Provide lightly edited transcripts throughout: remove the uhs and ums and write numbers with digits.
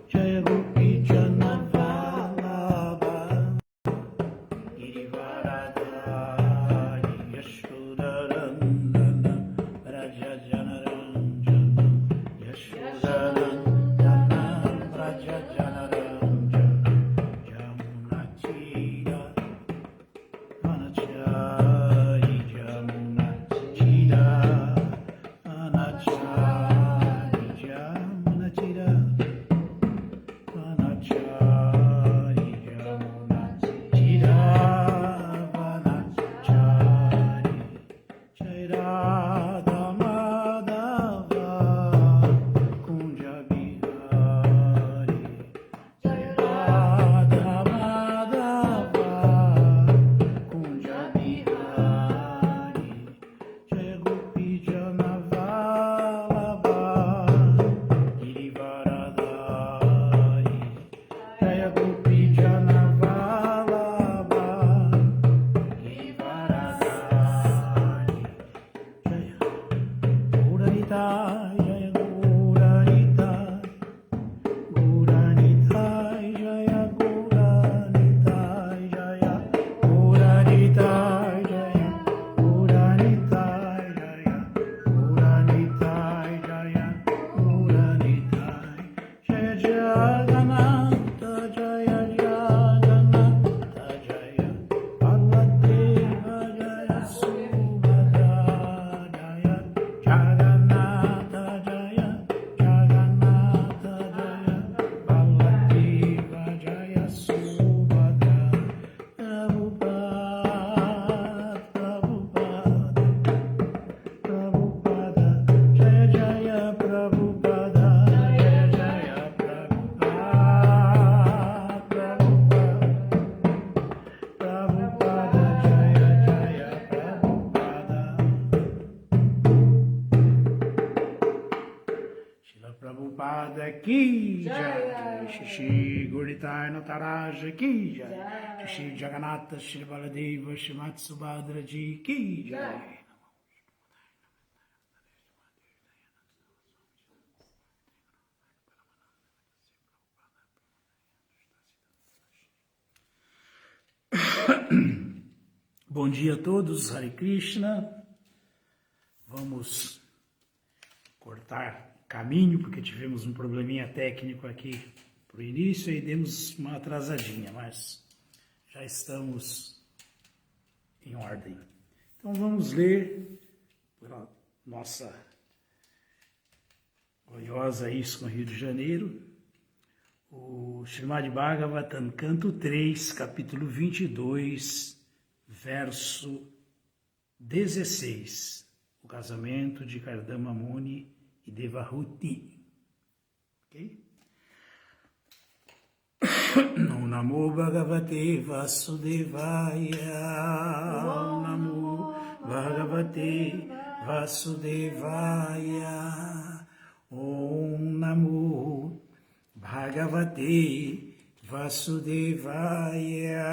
Jaya Gopi Jana Vallabha Girivaradari Yashodarandana Raja Janaranjana Yashodarandana Raja Janaranjana Jamunachira Anachari Jamunachira Anachari Jamunachira Vanachari Jamunachira Vanachari Jairada Madhava Kunja Bihari Jairada Madhava Kunja Bihari Jaya Gopi Jana Vallabha Girivaradari Jaya Gopi Jana Vallabha Girivaradari Jaya Gauranitai Jaya Gauranitai Gauranitai Jaya Gauranitai Jaya Gauranitai Jaya Gauranitai Jaya Gauranitai Jaya Gauranitai Jaya Jagannatha Jaya Jagannatha Jaya Baladeva Jaya Subhadra Jaya Jagannatha Jaya Jagannatha Jaya Baladeva Jaya Subhadra Prabhupada Jaya Jaya Prabhupada Jaya Jaya Prabhupada Jaya Jaya Prabhupada Srila Prabhupada ki jai, Shri Gauritai Nataraj ki jai, Shri Jagannatha Shri Baladeva Shrimati Subhadra ji ki jai. Bom dia a todos, Hare Krishna. Vamos cortar caminho, porque tivemos um probleminha técnico aqui para o início e demos uma atrasadinha, mas já estamos em ordem. Então vamos ler pela nossa gloriosa ISKCON Rio de Janeiro, o Srimad Bhagavatam, canto 3, capítulo 22, verso 16, o casamento de Kardama Muni e Devahuti. Ok? Om Namo Bhagavate Vasudevaya. Om Namo Bhagavate Vasudevaya. Om Namo Bhagavate Vasudevaya.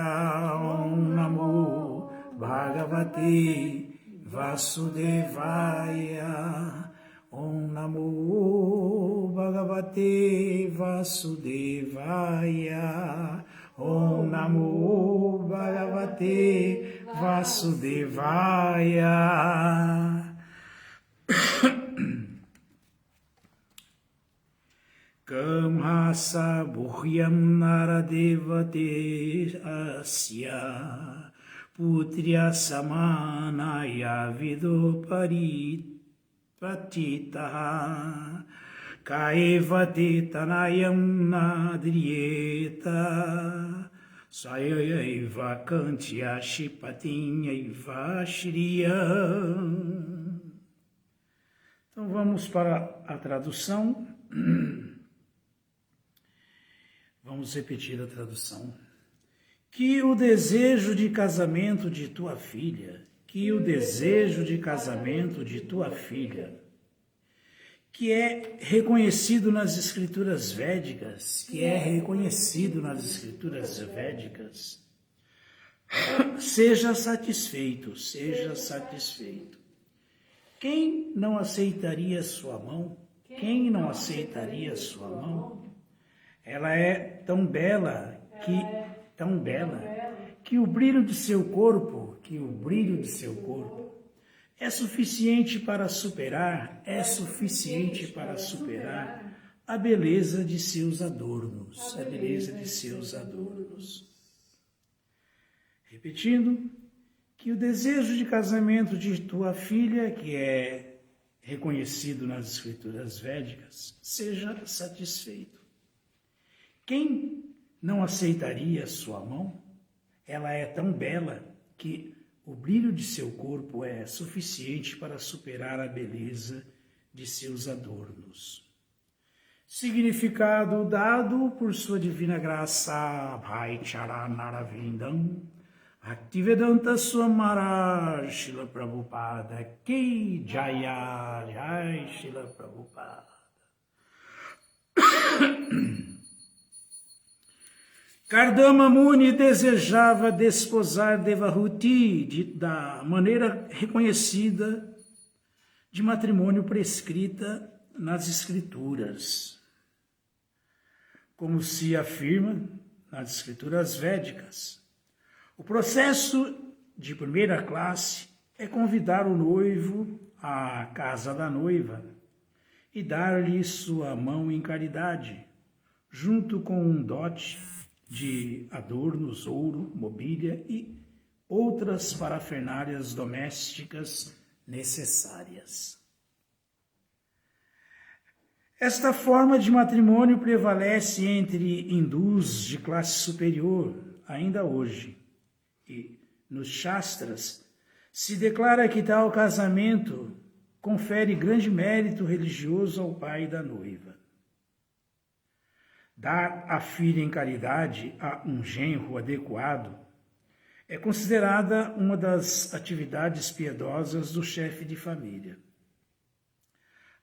Om Namo Bhagavate Vasudevaya. Om Namo Bhagavate Vasudevaya. Om Namo Bhagavate Vasudevaya. Kamhasa Bhuryam Naradevate Asya Putriya Samanaya Vido Patita Kaevate Tanayam Nadriyeta Sayayaiva Kantya Shipatinhaiva Shriyam. Então vamos para a tradução. Vamos repetir a tradução. Que o desejo de casamento de tua filha, que o desejo de casamento de tua filha, que é reconhecido nas escrituras védicas, seja satisfeito, seja satisfeito. Quem não aceitaria sua mão? Quem não aceitaria sua mão? Ela é tão bela que o brilho de seu corpo, é suficiente para superar a beleza de seus adornos, Repetindo, que o desejo de casamento de tua filha, que é reconhecido nas escrituras védicas, seja satisfeito. Quem não aceitaria sua mão? Ela é tão bela que o brilho de seu corpo é suficiente para superar a beleza de seus adornos. Significado dado por sua divina graça, Bhai Charanaravindan, Bhaktivedanta Swami Maharaj, Srila Prabhupada, Ki Jaya, Jai Srila Prabhupada. Kardama Muni desejava desposar Devahuti da maneira reconhecida de matrimônio prescrita nas escrituras, como se afirma nas escrituras védicas. O processo de primeira classe é convidar o noivo à casa da noiva e dar-lhe sua mão em caridade, junto com um dote de adornos, ouro, mobília e outras parafernálias domésticas necessárias. Esta forma de matrimônio prevalece entre hindus de classe superior ainda hoje. E nos Shastras se declara que tal casamento confere grande mérito religioso ao pai da noiva. Dar a filha em caridade a um genro adequado é considerada uma das atividades piedosas do chefe de família.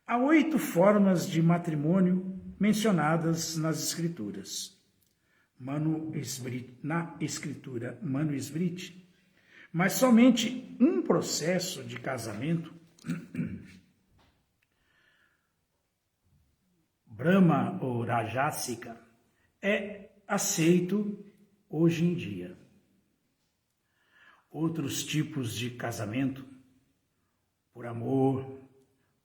Há 8 formas de matrimônio mencionadas nas escrituras. Na escritura Manusmriti, mas somente um processo de casamento, Brahma ou Rajasika, é aceito hoje em dia. Outros tipos de casamento, por amor,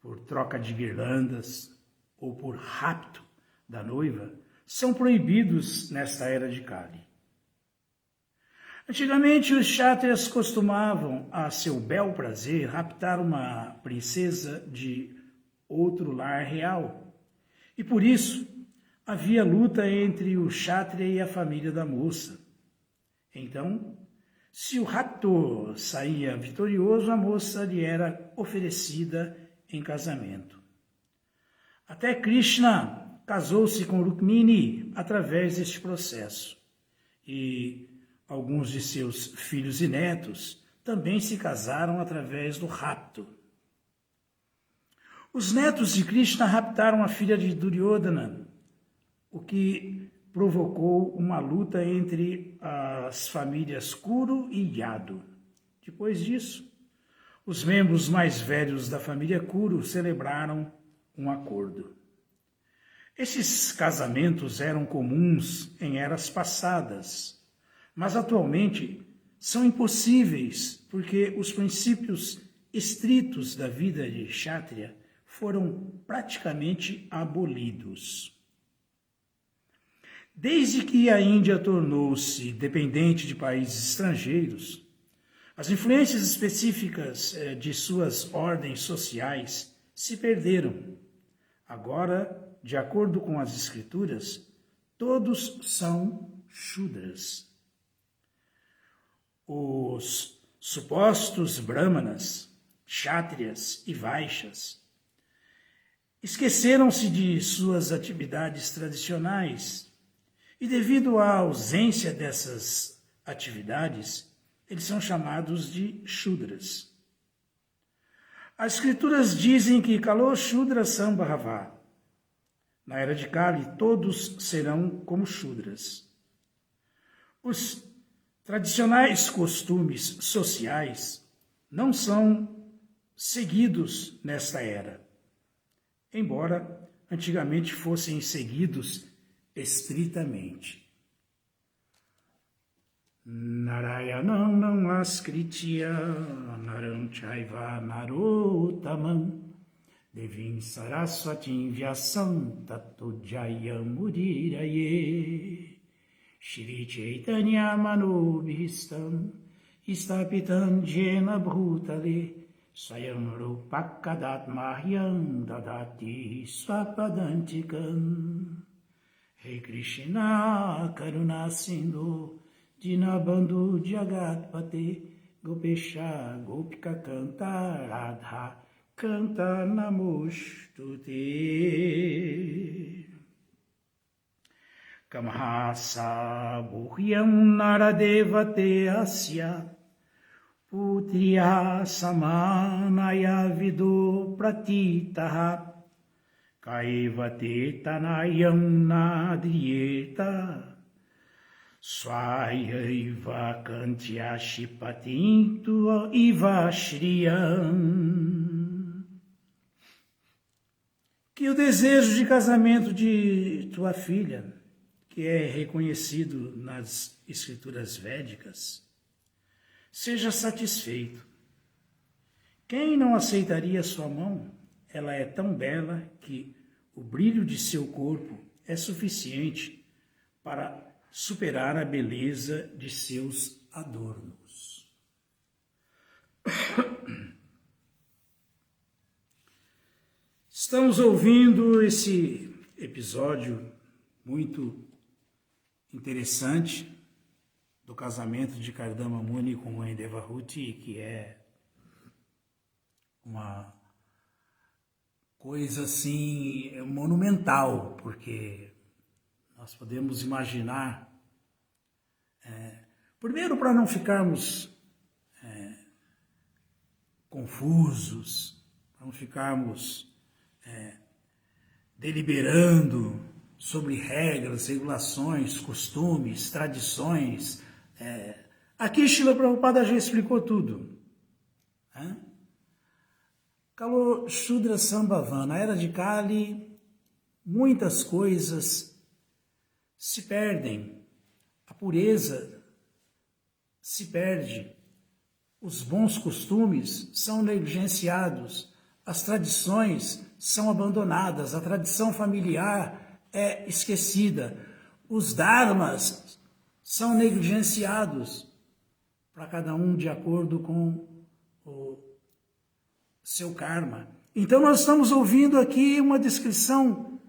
por troca de guirlandas ou por rapto da noiva, são proibidos nesta era de Kali. Antigamente, os kshatriyas costumavam, a seu bel prazer, raptar uma princesa de outro lar real. E por isso, havia luta entre o kshatriya e a família da moça. Então, se o raptor saía vitorioso, a moça lhe era oferecida em casamento. Até Krishna casou-se com Rukmini através deste processo. E alguns de seus filhos e netos também se casaram através do rapto. Os netos de Krishna raptaram a filha de Duryodhana, o que provocou uma luta entre as famílias Kuru e Yadu. Depois disso, os membros mais velhos da família Kuru celebraram um acordo. Esses casamentos eram comuns em eras passadas, mas atualmente são impossíveis porque os princípios estritos da vida de Kshatriya foram praticamente abolidos. Desde que a Índia tornou-se dependente de países estrangeiros, as influências específicas de suas ordens sociais se perderam. Agora, de acordo com as escrituras, todos são Shudras. Os supostos Brahmanas, Kshatriyas e Vaishyas esqueceram-se de suas atividades tradicionais e, devido à ausência dessas atividades, eles são chamados de Shudras. As escrituras dizem que Kalo Shudra Sambhava. Na era de Kali, todos serão como Shudras. Os tradicionais costumes sociais não são seguidos nesta era, embora antigamente fossem seguidos estritamente. Narayanam namaskritya naram chaiva narottamam devim saraswatim vyasam tato jayamudiraye Shri Chaitanya manobhistam istapitam jena bhutale Swayam rupakadatmahyam dadati swapadantikam Rei Krishna Karuna Sindhu Dinabandhu Jagatpate Gopesha Gopika Canta Radha Canta Namostute Kamahasa Bhuhyam Naradevate Asya Putriya Samanaya Vido Pratitaha Kaivate Tanayam Nadriyeta Swayaiva Kantyashipatintu Ivashriyam. Que o desejo de casamento de tua filha, que é reconhecido nas escrituras védicas, seja satisfeito. Quem não aceitaria sua mão? Ela é tão bela que o brilho de seu corpo é suficiente para superar a beleza de seus adornos. Estamos ouvindo esse episódio muito interessante do casamento de Kardama Muni com Mãe Devahuti, que é uma coisa assim monumental, porque nós podemos imaginar, primeiro para não ficarmos confusos, para não ficarmos deliberando sobre regras, regulações, costumes, tradições. Aqui Srila Prabhupada já explicou tudo. Kalo Shudra Sambhavan, na era de Kali, muitas coisas se perdem, a pureza se perde, os bons costumes são negligenciados, as tradições são abandonadas, a tradição familiar é esquecida, os dharmas são negligenciados, para cada um de acordo com o seu karma. Então nós estamos ouvindo aqui uma descrição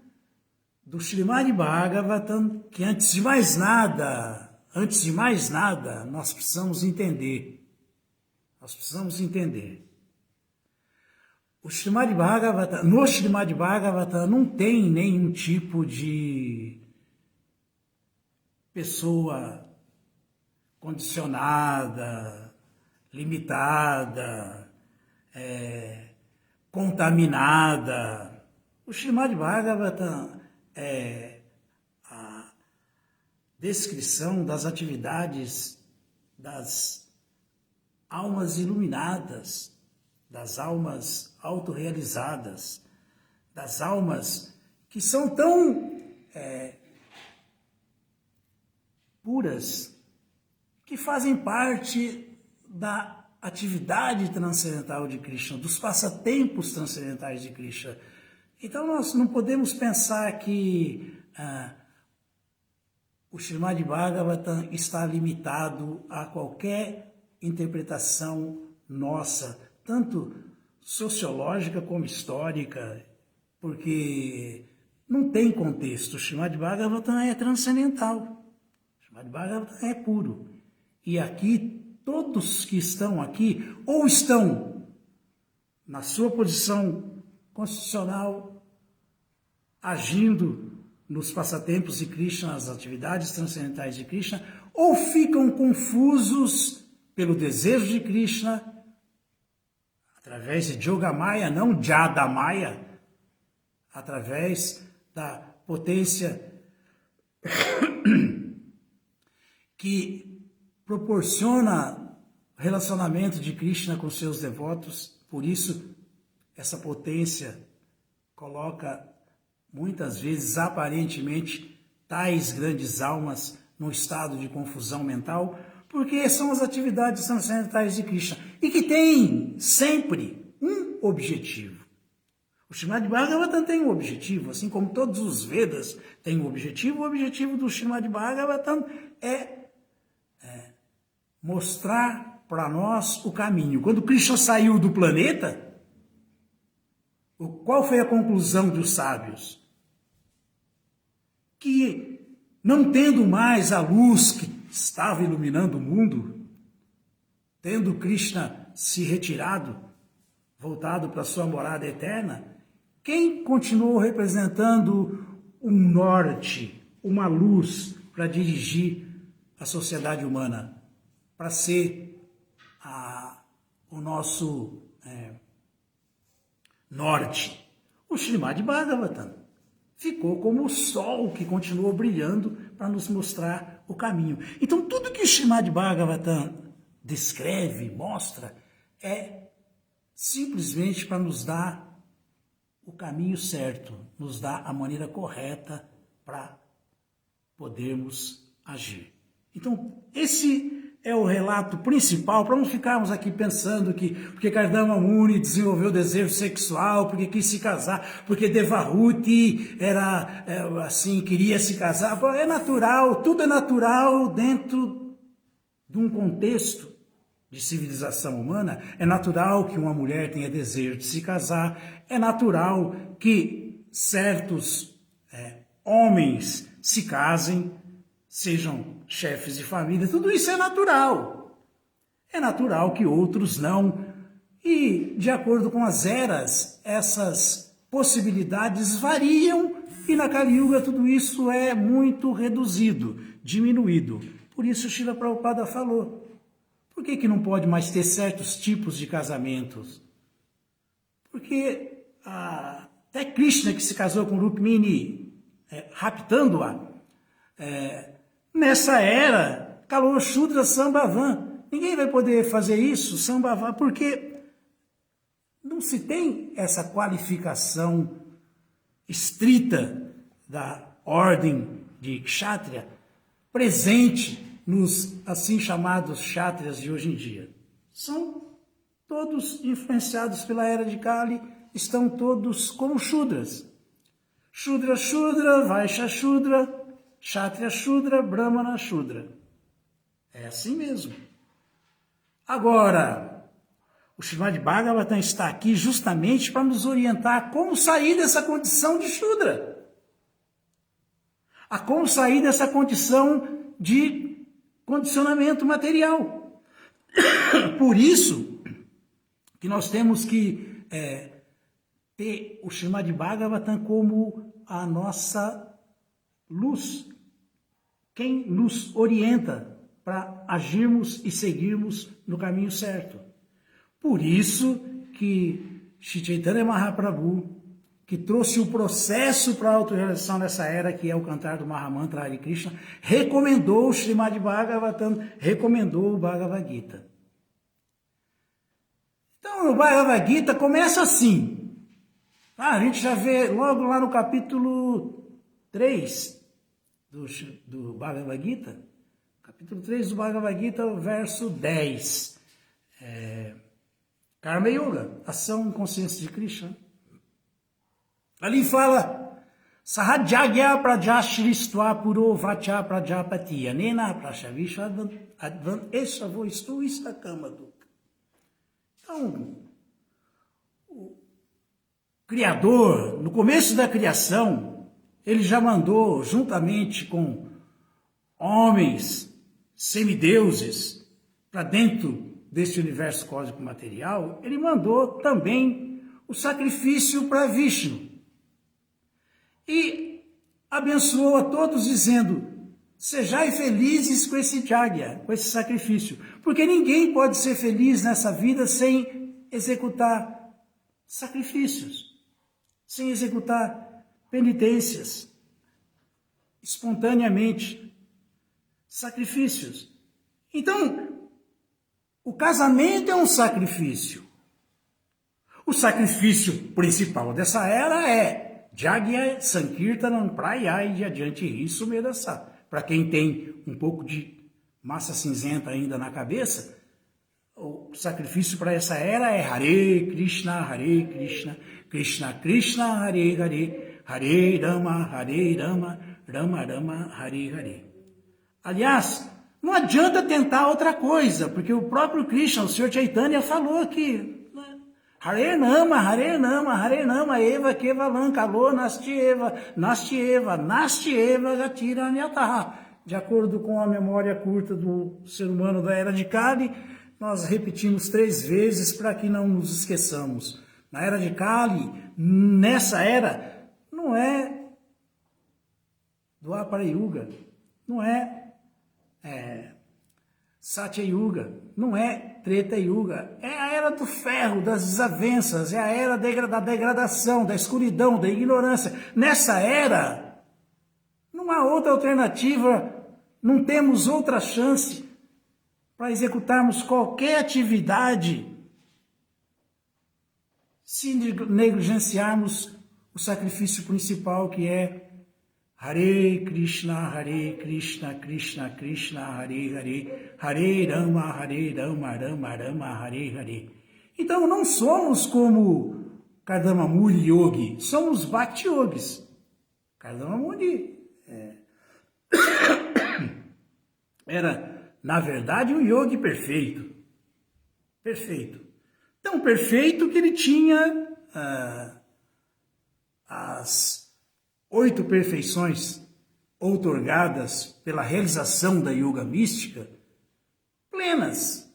do Srimad Bhagavatam, que antes de mais nada, nós precisamos entender. O Srimad Bhagavatam, no Srimad Bhagavatam não tem nenhum tipo de pessoa condicionada, limitada, contaminada. O Srimad Bhagavatam é a descrição das atividades das almas iluminadas, das almas autorrealizadas, das almas que são tão puras, que fazem parte da atividade transcendental de Krishna, dos passatempos transcendentais de Krishna. Então nós não podemos pensar que o Srimad Bhagavatam está limitado a qualquer interpretação nossa, tanto sociológica como histórica, porque não tem contexto. O Srimad Bhagavatam é transcendental, o Srimad Bhagavatam é puro. E aqui, todos que estão aqui, ou estão na sua posição constitucional, agindo nos passatempos de Krishna, nas atividades transcendentais de Krishna, ou ficam confusos pelo desejo de Krishna, através de Yogamaya, não Jadamaya, através da potência que proporciona relacionamento de Krishna com seus devotos. Por isso, essa potência coloca, muitas vezes, aparentemente, tais grandes almas num estado de confusão mental, porque são as atividades transcendentais de Krishna e que têm sempre um objetivo. O Srimad Bhagavatam tem um objetivo, assim como todos os Vedas têm um objetivo. O objetivo do Srimad Bhagavatam é mostrar para nós o caminho. Quando Krishna saiu do planeta, qual foi a conclusão dos sábios? Que, não tendo mais a luz que estava iluminando o mundo, tendo Krishna se retirado, voltado para sua morada eterna, quem continuou representando um norte, uma luz para dirigir a sociedade humana, para ser o nosso norte? O Srimad Bhagavatam ficou como o sol que continuou brilhando para nos mostrar o caminho. Então, tudo que o Srimad Bhagavatam descreve, mostra, é simplesmente para nos dar o caminho certo, nos dar a maneira correta para podermos agir. Então, esse é o relato principal, para não ficarmos aqui pensando que porque Kardama Muni desenvolveu desejo sexual, porque quis se casar, porque Devahuti queria se casar. É natural, tudo é natural dentro de um contexto de civilização humana. É natural que uma mulher tenha desejo de se casar, é natural que certos homens se casem, sejam chefes de família, tudo isso é natural. É natural que outros não. E, de acordo com as eras, essas possibilidades variam e na Kali Yuga tudo isso é muito reduzido, diminuído. Por isso Srila Prabhupada falou, por que não pode mais ter certos tipos de casamentos? Porque até Krishna, que se casou com Rukmini, raptando-a, nessa era, Kalo Shudra Sambhavam. Ninguém vai poder fazer isso, Sambhavam, porque não se tem essa qualificação estrita da ordem de Kshatriya presente nos assim chamados Kshatriyas de hoje em dia. São todos influenciados pela era de Kali, estão todos como Shudras. Shudra Shudra, Vaishya Shudra, Kshatriya Shudra, Brahmana Shudra. É assim mesmo. Agora, o Srimad Bhagavatam está aqui justamente para nos orientar como sair dessa condição de Shudra. A como sair dessa condição de condicionamento material. Por isso que nós temos que ter o Srimad Bhagavatam como a nossa luz, quem nos orienta para agirmos e seguirmos no caminho certo. Por isso que Shri Chaitanya Mahaprabhu, que trouxe o processo para a autorrealização nessa era, que é o cantar do Mahamantra Hare Krishna, recomendou o Srimad Bhagavatam, recomendou o Bhagavad Gita. Então, o Bhagavad Gita começa assim. A gente já vê logo lá no capítulo 3 do Bhagavad Gita, capítulo 3 do Bhagavad Gita, verso 10. Karma Yoga, ação e consciência de Krishna. Ali fala, Sahajagya Prajashristva Puro Vacha Prajapati Anena Prashavisha Advan Esavo Istu Istakamaduka. Então, o Criador, no começo da criação, ele já mandou, juntamente com homens, semideuses, para dentro deste universo cósmico material, ele mandou também o sacrifício para Vishnu. E abençoou a todos dizendo, sejai felizes com esse jagya, com esse sacrifício. Porque ninguém pode ser feliz nessa vida sem executar sacrifícios, sem executar penitências, espontaneamente, sacrifícios. Então, o casamento é um sacrifício. O sacrifício principal dessa era é Jagya Sankirtanam Prayaya adiante isso Medasa. Para quem tem um pouco de massa cinzenta ainda na cabeça, o sacrifício para essa era é Hare Krishna, Krishna Krishna, Hare Hare, Hare Rama, Rama Rama, Hare Hare. Aliás, não adianta tentar outra coisa, porque o próprio Krishna, o Sr. Chaitanya, falou aqui, Hare Nama, Eva Kevalam, Kalo, Nastieva, Gatiranyataha. De acordo com a memória curta do ser humano da Era de Kali, nós repetimos 3 vezes para que não nos esqueçamos. Na Era de Kali, nessa era, não é Dwapara Yuga, não é Satya Yuga, não é Treta Yuga, é a era do ferro, das desavenças, é a era da degradação, da escuridão, da ignorância. Nessa era, não há outra alternativa, não temos outra chance para executarmos qualquer atividade se negligenciarmos o sacrifício principal, que é Hare Krishna, Krishna Krishna, Hare Hare, Hare Rama, Rama Hare Hare. Então não somos como Kardama Muni Yogi, somos Bhakti Yogis. Kardama Muni era, na verdade, um yogi perfeito. Perfeito. Tão perfeito que ele tinha as 8 perfeições outorgadas pela realização da yoga mística plenas.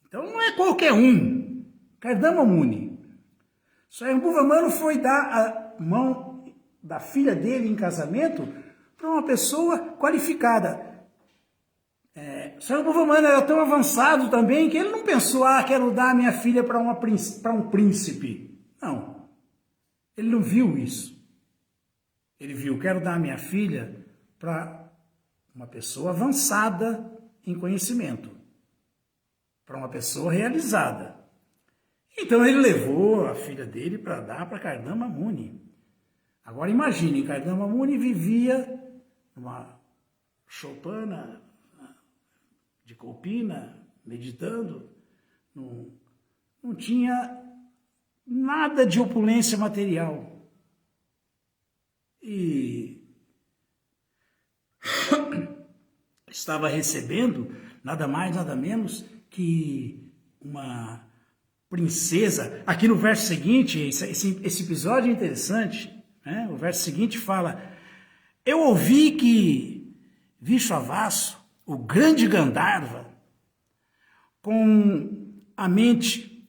Então não é qualquer um. Kardama Muni. Swayambhuva Manu foi dar a mão da filha dele em casamento para uma pessoa qualificada. Swayambhuva Manu era tão avançado também que ele não pensou, quero dar a minha filha para um príncipe. Não. Ele não viu isso. Ele viu, quero dar a minha filha para uma pessoa avançada em conhecimento, para uma pessoa realizada. Então ele levou a filha dele para dar para Kardama Muni. Agora imagine, Kardama Muni vivia numa choupana de Kopina, meditando, não tinha nada de opulência material. E estava recebendo nada mais, nada menos que uma princesa. Aqui no verso seguinte, esse episódio é interessante, né? O verso seguinte fala: eu ouvi que Vishwavasu, o grande Gandharva, com a mente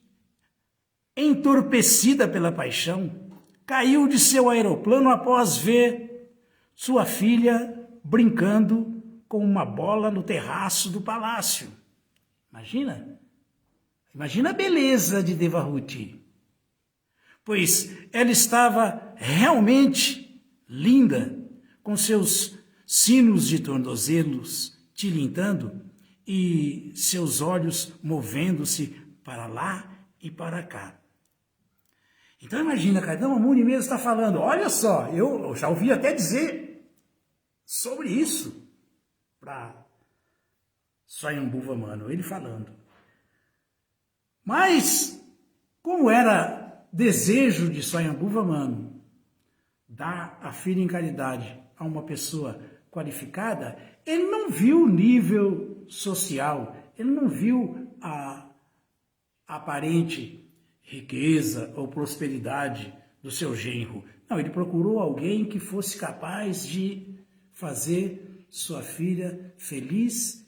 entorpecida pela paixão, caiu de seu aeroplano após ver sua filha brincando com uma bola no terraço do palácio. Imagina a beleza de Devahuti. Pois ela estava realmente linda, com seus sinos de tornozelos tilintando e seus olhos movendo-se para lá e para cá. Então imagina, Kardama Muni mesmo está falando, olha só, eu já ouvi até dizer sobre isso para Swayambhuva Manu, ele falando. Mas, como era desejo de Swayambhuva Manu dar a filha em caridade a uma pessoa qualificada, ele não viu o nível social, ele não viu a aparente riqueza ou prosperidade do seu genro. Não, ele procurou alguém que fosse capaz de fazer sua filha feliz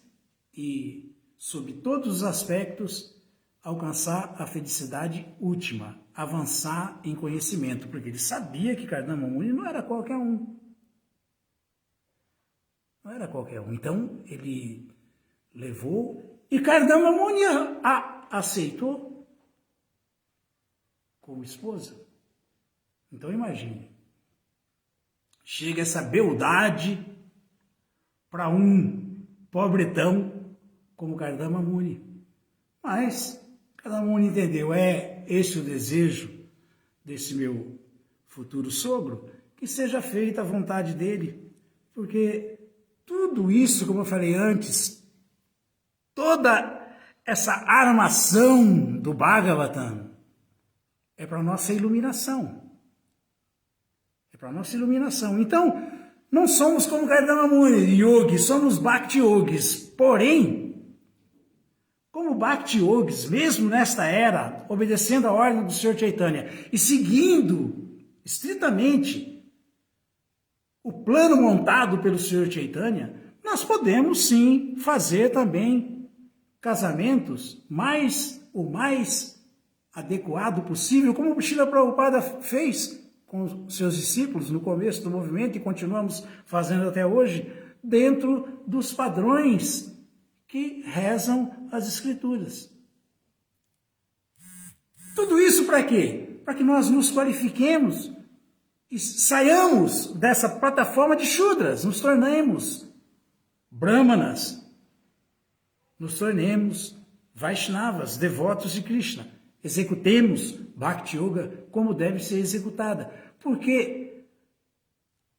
e, sob todos os aspectos, alcançar a felicidade última, avançar em conhecimento, porque ele sabia que Kardama Muni não era qualquer um. Não era qualquer um. Então, ele levou e Kardama Muni aceitou como esposa. Então imagine, chega essa beldade para um pobretão como Kardama Muni. Mas Kardama Muni entendeu, é esse o desejo desse meu futuro sogro, que seja feita a vontade dele, porque tudo isso, como eu falei antes, toda essa armação do Bhagavatam é para nossa iluminação. É para nossa iluminação. Então, não somos como Kardama Muni, yogis, somos Bhakti Yogis. Porém, como Bhakti Yogis, mesmo nesta era, obedecendo a ordem do Senhor Chaitanya e seguindo estritamente o plano montado pelo Senhor Chaitanya, nós podemos sim fazer também casamentos o mais adequado possível, como o Srila Prabhupada fez com seus discípulos no começo do movimento e continuamos fazendo até hoje, dentro dos padrões que rezam as Escrituras. Tudo isso para quê? Para que nós nos qualifiquemos e saiamos dessa plataforma de Shudras, nos tornemos Brahmanas, nos tornemos Vaishnavas, devotos de Krishna. Executemos Bhakti Yoga como deve ser executada, porque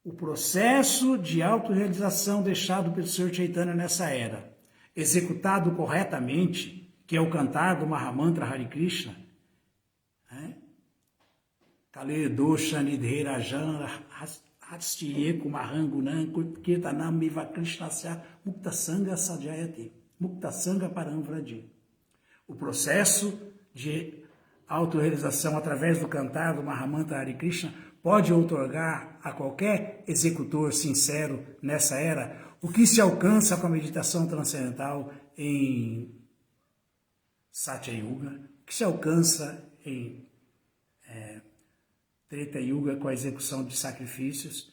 o processo de autorrealização deixado pelo Senhor Chaitanya nessa era, executado corretamente, que é o cantar do Mahamantra Hare Krishna, Kale Dosha Nidhe Rajan Hastiyeku Mahangunan Kirtanam Miva Krishnasya Mukta Sangha Sajayati Mukta Sangha Paramvradi. O processo de autorrealização através do cantar do Mahamantra Hare Krishna pode outorgar a qualquer executor sincero nessa era o que se alcança com a meditação transcendental em Satya Yuga, o que se alcança em Treta Yuga com a execução de sacrifícios,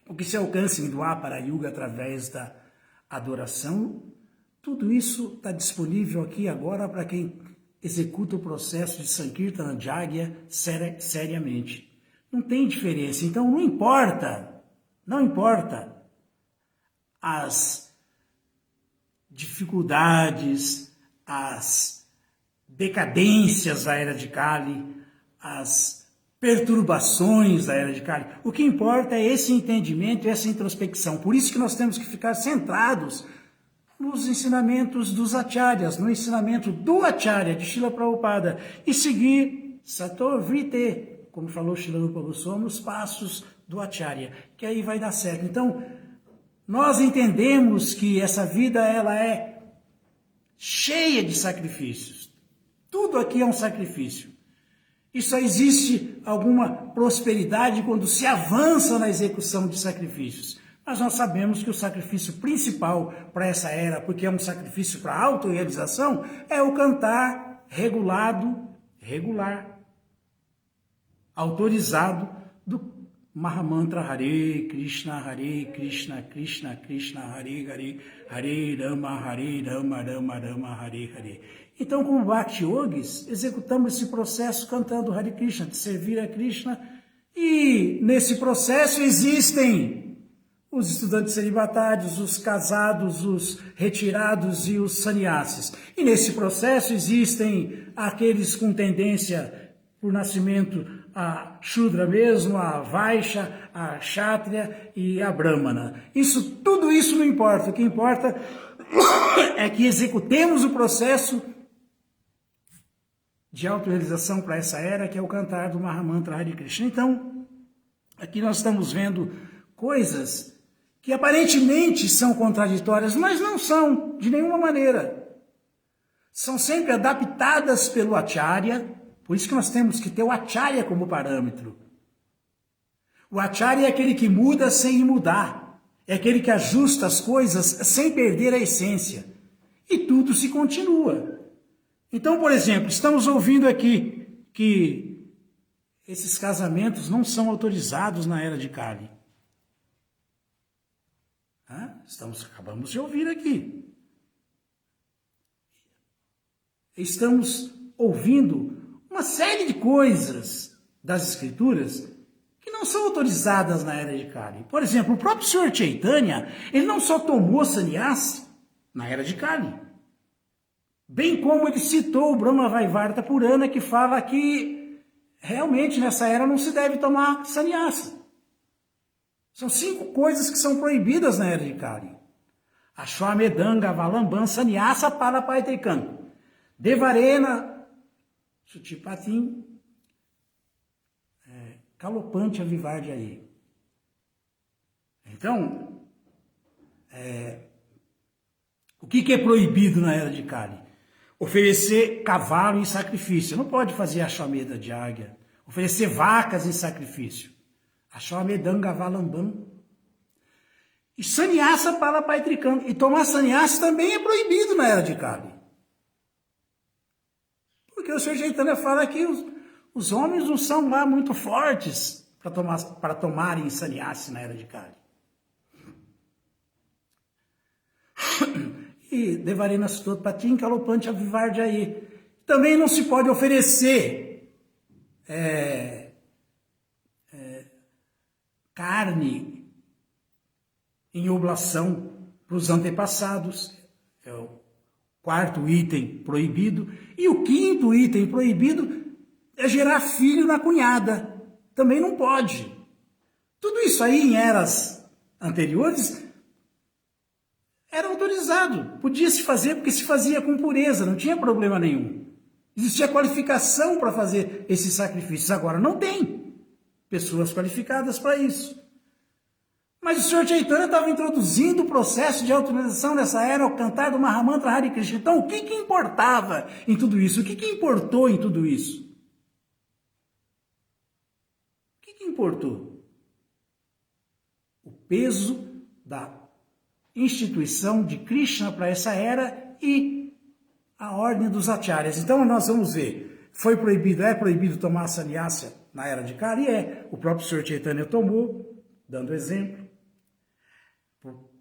o que se alcança em Dwapara Yuga através da adoração. Tudo isso está disponível aqui agora para quem executa o processo de Sankirtana Jagya seriamente. Não tem diferença. Então não importa as dificuldades, as decadências da era de Kali, as perturbações da era de Kali. O que importa é esse entendimento, essa introspecção. Por isso que nós temos que ficar centrados nos ensinamentos dos acharyas, no ensinamento do acharya de Srila Prabhupada e seguir Sator Vrite, como falou Srila Rupa Goswami, os passos do acharya, que aí vai dar certo. Então, nós entendemos que essa vida ela é cheia de sacrifícios. Tudo aqui é um sacrifício. E só existe alguma prosperidade quando se avança na execução de sacrifícios. Mas nós sabemos que o sacrifício principal para essa era, porque é um sacrifício para a autorrealização, é o cantar regular, autorizado do Mahamantra Hare Krishna, Krishna Krishna, Hare Hare, Hare Rama, Rama Rama, Hare Hare. Então, como Bhakti Yogis, executamos esse processo cantando Hare Krishna, de servir a Krishna, e nesse processo existem os estudantes celibatários, os casados, os retirados e os sannyasis. E nesse processo existem aqueles com tendência por nascimento a Shudra mesmo, a Vaishya, a Kshatriya e a Brahmana. Tudo isso não importa. O que importa é que executemos o processo de autorrealização para essa era, que é o cantar do Mahamantra Hare Krishna. Então, aqui nós estamos vendo coisas que aparentemente são contraditórias, mas não são, de nenhuma maneira. São sempre adaptadas pelo acharya, por isso que nós temos que ter o acharya como parâmetro. O acharya é aquele que muda sem mudar, é aquele que ajusta as coisas sem perder a essência. E tudo se continua. Então, por exemplo, estamos ouvindo aqui que esses casamentos não são autorizados na era de Kali. Acabamos de ouvir aqui. Estamos ouvindo uma série de coisas das Escrituras que não são autorizadas na era de Kali. Por exemplo, o próprio Senhor Chaitanya, ele não só tomou sannyasi na era de Kali, bem como ele citou o Brahma Vaivarta Purana, que fala que realmente nessa era não se deve tomar sannyasa. São 5 coisas que são proibidas na era de Kali. Ashwamedanga, Avalambam, Sannyasa, Palapaitrikam, Devarena, Sutipatim, Kalopante, Avivardhyayi. Então, o que é proibido na era de Kali? Oferecer cavalo em sacrifício. Não pode fazer Ashwamedha de águia. Oferecer vacas em sacrifício. Ashwamedanga, Avalambam. E sannyasa Palapaitrikam. E tomar sannyasa também é proibido na era de Kali. Porque o Sr. Chaitanya fala que os homens não são lá muito fortes para tomarem sannyasa na era de Kali. E Devarena Sutotpatim, Kalopante, Avivardhyayi. Também não se pode oferecer carne em oblação para os antepassados. É o 4º item proibido. E o 5º item proibido é gerar filho na cunhada. Também não pode. Tudo isso aí em eras anteriores era autorizado. Podia se fazer porque se fazia com pureza, não tinha problema nenhum. Existia qualificação para fazer esses sacrifícios. Agora não tem pessoas qualificadas para isso. Mas o Sr. Chaitanya estava introduzindo o processo de autorização nessa era ao cantar do Mahamantra Hare Krishna. Então, o que importava em tudo isso? O que importou em tudo isso? O que importou? O peso da instituição de Krishna para essa era e a ordem dos acharyas. Então, nós vamos ver. Foi proibido, é proibido tomar sannyasa na era de Kali? É. O próprio Sr. Chaitanya tomou, dando exemplo,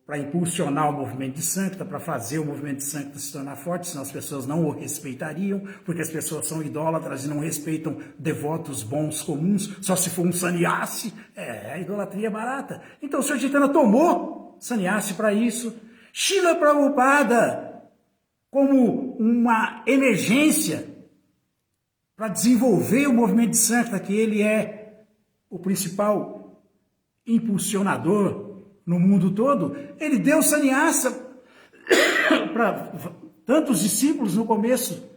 para impulsionar o movimento de Sankta, para fazer o movimento de Sankta se tornar forte, senão as pessoas não o respeitariam, porque as pessoas são idólatras e não respeitam devotos bons comuns, só se for um sannyasi, a idolatria barata. Então o Sr. Chaitanya tomou sannyasi para isso. Srila Prabhupada, como uma emergência para desenvolver o movimento de Sankta, que ele é o principal impulsionador no mundo todo, ele deu sannyasa para tantos discípulos no começo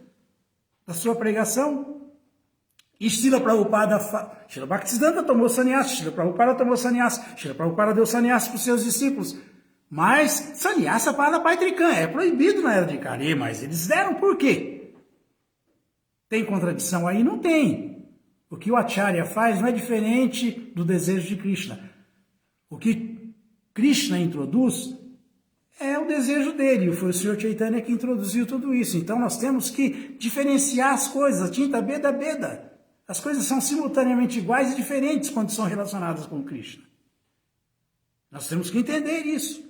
da sua pregação. E Srila Prabhupada, Srila Bhaktisiddhanta tomou sannyasa, Srila Prabhupada tomou sannyasa, Srila Prabhupada deu sannyasa para os seus discípulos. Mas sannyasa para Paitrikam é proibido na era de Kali, mas eles deram por quê? Tem contradição aí? Não tem. O que o Acharya faz não é diferente do desejo de Krishna. O que Krishna introduz é o desejo dele, foi o Sr. Chaitanya que introduziu tudo isso. Então nós temos que diferenciar as coisas, a tinta beda beda. As coisas são simultaneamente iguais e diferentes quando são relacionadas com Krishna. Nós temos que entender isso.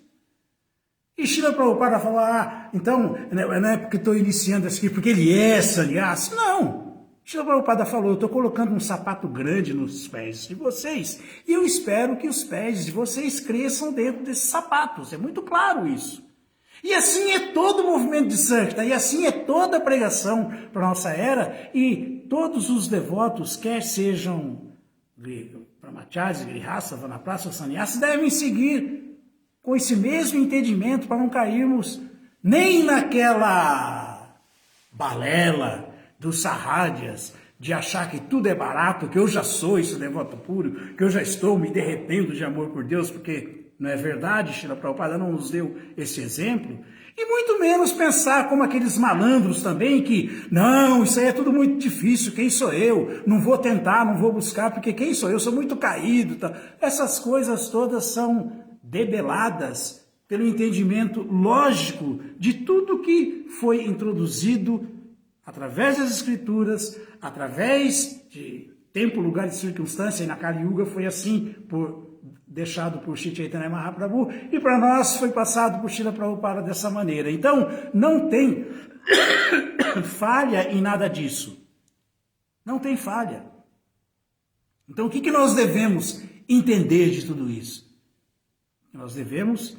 E Srila Prabhupada fala, então, não é porque estou iniciando isso aqui, porque ele é sannyasi. Não! Srila Prabhupada falou, eu estou colocando um sapato grande nos pés de vocês, e eu espero que os pés de vocês cresçam dentro desses sapatos. É muito claro isso. E assim é todo o movimento de Sankta, e assim é toda a pregação para a nossa era, e todos os devotos, quer sejam brahmacharis, grihasta, vanaprastha ou sannyasi, devem seguir com esse mesmo entendimento para não cairmos nem naquela balela dos sarrádias, de achar que tudo é barato, que eu já sou esse devoto puro, que eu já estou me derretendo de amor por Deus, porque não é verdade, Srila Prabhupada não nos deu esse exemplo, e muito menos pensar como aqueles malandros também, que, não, isso aí é tudo muito difícil, quem sou eu? Não vou tentar, não vou buscar, porque quem sou eu? Sou muito caído. Tá? Essas coisas todas são debeladas pelo entendimento lógico de tudo que foi introduzido através das escrituras, através de tempo, lugar e circunstância, e na Kali Yuga foi assim, deixado por Sri Chaitanya Mahaprabhu, e para nós foi passado por Srila Prabhupada dessa maneira. Então, não tem falha em nada disso. Não tem falha. Então, o que nós devemos entender de tudo isso? Nós devemos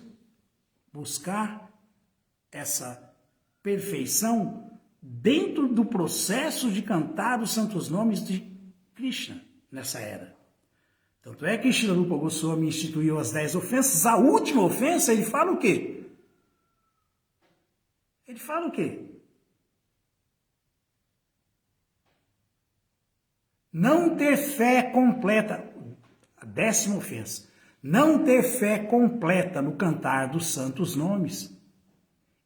buscar essa perfeição dentro do processo de cantar os santos nomes de Krishna nessa era. Tanto é que Srila Rupa Goswami instituiu as 10 ofensas. A última ofensa, ele fala o quê? Ele fala o quê? Não ter fé completa. A 10ª ofensa. Não ter fé completa no cantar dos santos nomes.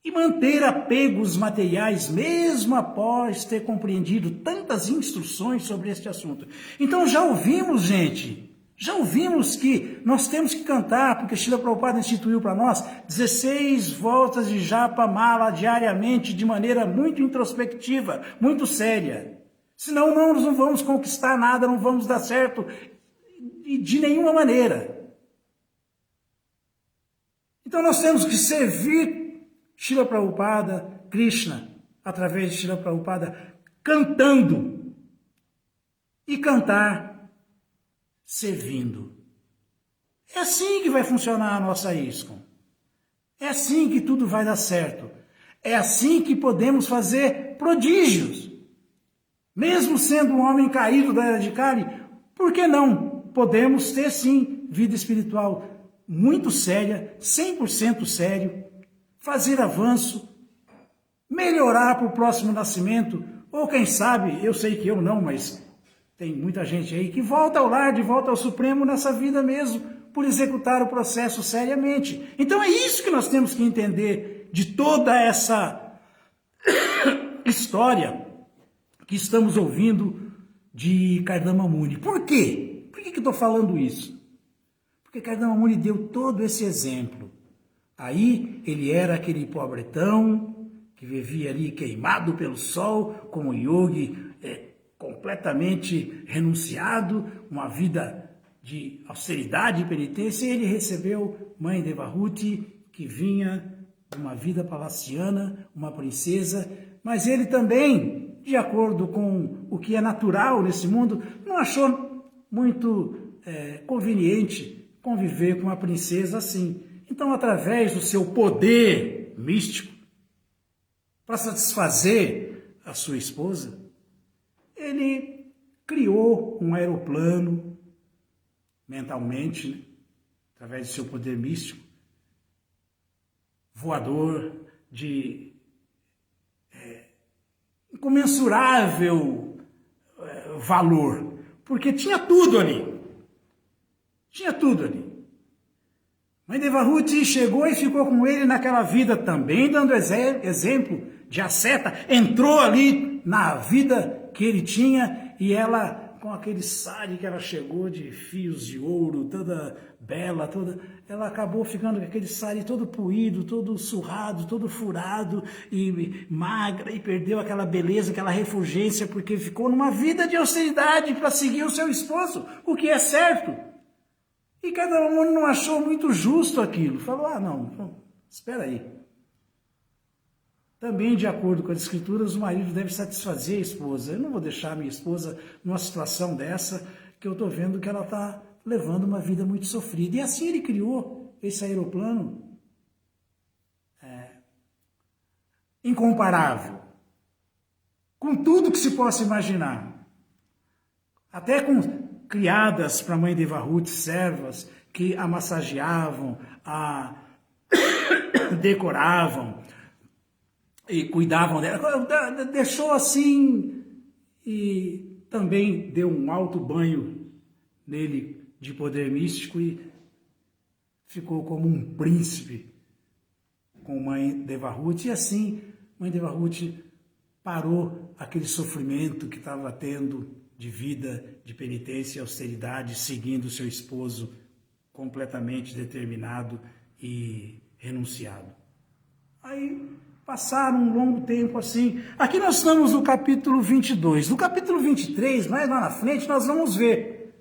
E manter apegos materiais, mesmo após ter compreendido tantas instruções sobre este assunto. Então já ouvimos, gente, já ouvimos que nós temos que cantar, porque Srila Prabhupada instituiu para nós 16 voltas de japa mala diariamente, de maneira muito introspectiva, muito séria. Senão nós não vamos conquistar nada, não vamos dar certo de nenhuma maneira. Então nós temos que servir Srila Prabhupada, Krishna, através de Srila Prabhupada, cantando. E cantar servindo. É assim que vai funcionar a nossa ISKCON. É assim que tudo vai dar certo. É assim que podemos fazer prodígios. Mesmo sendo um homem caído da era de Kali, por que não? Podemos ter sim vida espiritual muito séria, 100% sério, fazer avanço, melhorar para o próximo nascimento, ou quem sabe, eu sei que eu não, mas tem muita gente aí que volta ao lar, de volta ao Supremo nessa vida mesmo, por executar o processo seriamente. Então é isso que nós temos que entender de toda essa história que estamos ouvindo de Kardama Muni. Por quê? Por que eu estou falando isso? Porque Kardama Muni deu todo esse exemplo. Aí ele era aquele pobretão que vivia ali queimado pelo sol, como yogi, completamente renunciado, uma vida de austeridade e penitência, e ele recebeu Mãe Devahuti, que vinha de uma vida palaciana, uma princesa, mas ele também, de acordo com o que é natural nesse mundo, não achou muito conveniente conviver com uma princesa assim. Então, através do seu poder místico, para satisfazer a sua esposa, ele criou um aeroplano mentalmente, né? Através do seu poder místico, voador de incomensurável valor, porque tinha tudo ali. Tinha tudo ali. Mãe Devahuti chegou e ficou com ele naquela vida também, dando exemplo de asceta, entrou ali na vida que ele tinha, e ela, com aquele sari que ela chegou de fios de ouro, toda bela, ela acabou ficando com aquele sari todo puído, todo surrado, todo furado, e magra, e perdeu aquela beleza, aquela refulgência, porque ficou numa vida de austeridade para seguir o seu esposo, o que é certo. E Kardama Muni não achou muito justo aquilo. Falou, não, espera aí. Também, de acordo com as escrituras, o marido deve satisfazer a esposa. Eu não vou deixar a minha esposa numa situação dessa, que eu estou vendo que ela está levando uma vida muito sofrida. E assim ele criou esse aeroplano incomparável, com tudo que se possa imaginar. Até com criadas para a Mãe Devahuti, servas que a massageavam, a decoravam e cuidavam dela. Deixou assim e também deu um alto banho nele de poder místico e ficou como um príncipe com Mãe Devahuti. E assim, Mãe Devahuti parou aquele sofrimento que estava tendo de vida, de penitência e austeridade, seguindo seu esposo completamente determinado e renunciado. Aí passaram um longo tempo assim. Aqui nós estamos no capítulo 22. No capítulo 23, mais lá na frente, nós vamos ver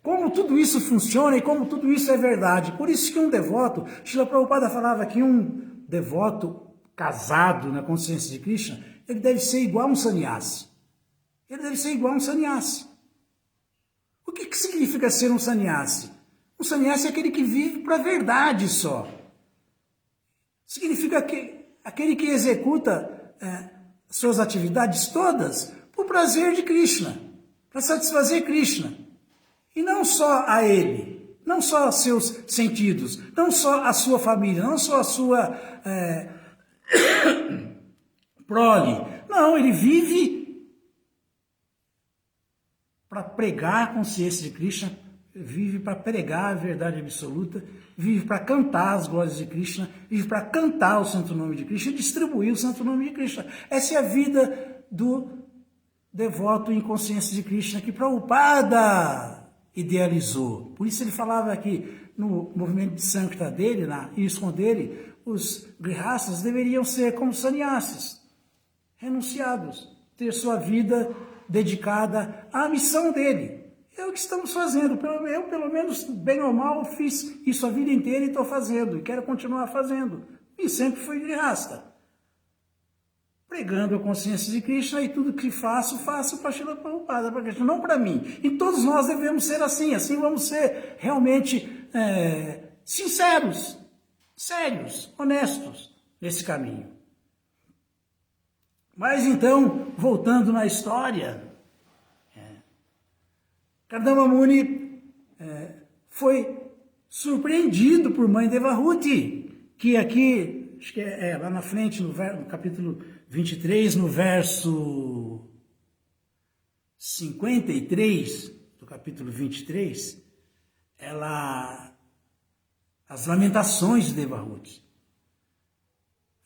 como tudo isso funciona e como tudo isso é verdade. Por isso que um devoto, Srila Prabhupada falava que um devoto casado na consciência de Krishna, ele deve ser igual a um sannyasi. Ele deve ser igual a um sannyasi. O que significa ser um sannyasi? Um sannyasi é aquele que vive para a verdade só. Significa que aquele que executa suas atividades todas por prazer de Krishna, para satisfazer Krishna. E não só a ele, não só aos seus sentidos, não só a sua família, não só a sua prole. Não, ele vive para pregar a consciência de Krishna, vive para pregar a verdade absoluta, vive para cantar as glórias de Krishna, vive para cantar o santo nome de Krishna e distribuir o santo nome de Krishna. Essa é a vida do devoto em consciência de Krishna que Prabhupada idealizou. Por isso ele falava aqui no movimento de Sankta dele, na ISKCON dele, os grihastas deveriam ser como sannyasis, renunciados, ter sua vida dedicada à missão dele. É o que estamos fazendo. Eu, pelo menos, bem ou mal, fiz isso a vida inteira e estou fazendo, e quero continuar fazendo. E sempre fui grihasta. Pregando a consciência de Krishna, e tudo que faço para Srila Prabhupada, para Krishna, não para mim. E todos nós devemos ser assim vamos ser realmente sinceros, sérios, honestos nesse caminho. Mas então, voltando na história, Kardama Muni foi surpreendido por Mãe Devahuti, que aqui, acho que lá na frente, no capítulo 23, no verso 53 do capítulo 23, as lamentações de Devahuti.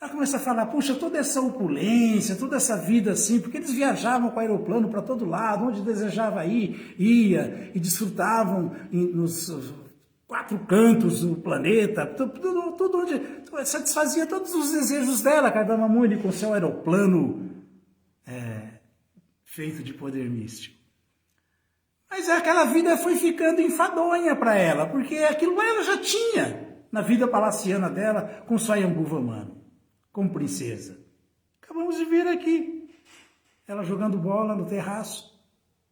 Ela começa a falar, puxa, toda essa opulência, toda essa vida assim, porque eles viajavam com o aeroplano para todo lado, onde desejava ir, ia, e desfrutavam nos 4 cantos do planeta, tudo onde satisfazia todos os desejos dela, Kardama Muni, com seu aeroplano feito de poder místico. Mas aquela vida foi ficando enfadonha para ela, porque aquilo ela já tinha na vida palaciana dela com Swayambhuva Manu, como princesa. Acabamos de ver aqui, ela jogando bola no terraço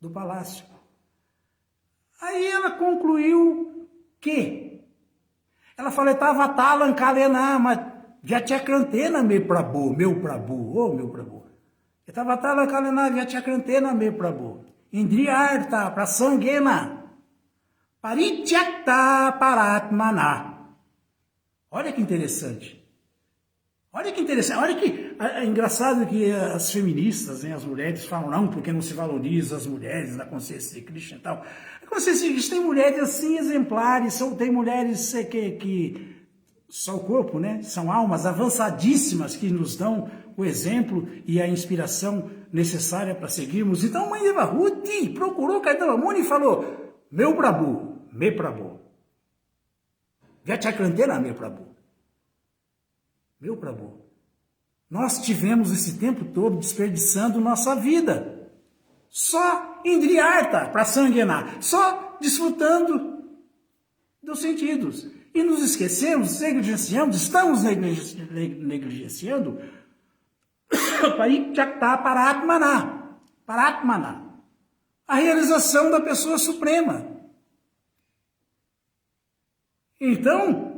do palácio. Aí ela concluiu que ela falou, Tavatalan Kalenama Vyatyakrantena me Prabhu, meu Prabhu. Tavatalan Kalenama Vyatyakrantena me Prabhu. Indriyartha Prasangena Parityakta Paratmana. Olha que interessante. Olha que é engraçado que as feministas, as mulheres falam, não, porque não se valoriza as mulheres na consciência de Krishna e tal. A consciência de Krishna tem mulheres assim exemplares, tem mulheres que só o corpo, né? São almas avançadíssimas que nos dão o exemplo e a inspiração necessária para seguirmos. Então, Mãe Devahuti procurou Kardama Muni e falou, meu Prabhu, me Prabhu. Vyatyakrantena me Prabhu. Meu Prabhu, nós tivemos esse tempo todo desperdiçando nossa vida, só Indriyartha Prasangena, só desfrutando dos sentidos. E nos esquecemos, estamos negligenciando Parityakta Paratmana, a realização da pessoa suprema. Então,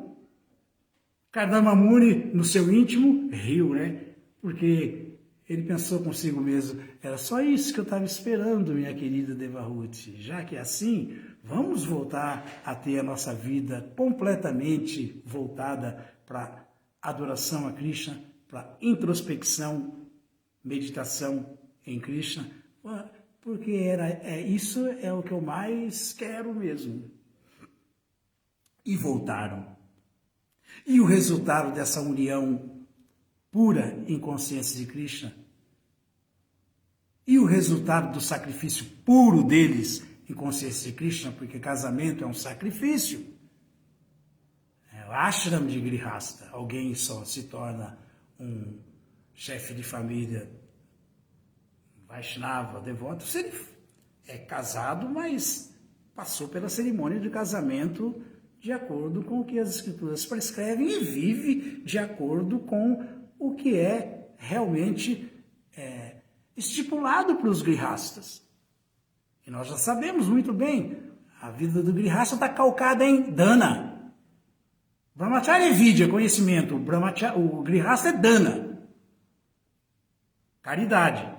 Kardama Muni, no seu íntimo, riu, né? Porque ele pensou consigo mesmo, era só isso que eu estava esperando, minha querida Devahuti. Já que é assim, vamos voltar a ter a nossa vida completamente voltada para adoração a Krishna, para introspecção, meditação em Krishna, porque isso é o que eu mais quero mesmo. E voltaram. E o resultado dessa união pura em consciência de Krishna, e o resultado do sacrifício puro deles em consciência de Krishna, porque casamento é um sacrifício. O ashram de grihasta, alguém só se torna um chefe de família Vaishnava, devoto, se ele é casado, mas passou pela cerimônia de casamento de acordo com o que as escrituras prescrevem e vive de acordo com o que é realmente estipulado para os grihastas. E nós já sabemos muito bem, a vida do grihasta está calcada em dana. Brahmacharya é vidya, conhecimento, o grihasta é dana, caridade.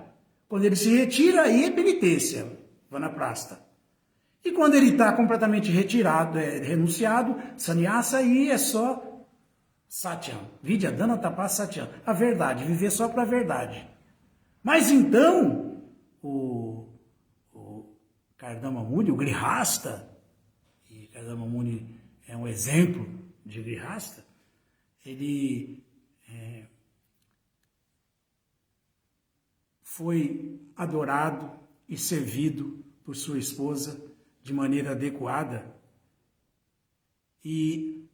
Quando ele se retira, aí é penitência, vanaprastha. E quando ele está completamente retirado, renunciado, sannyasa, aí é só satyam. Vidya dana tapas satyam. A verdade, viver só para a verdade. Mas então, o Kardama Muni, o Grihasta, e Kardama Muni é um exemplo de Grihasta, ele foi adorado e servido por sua esposa de maneira adequada, e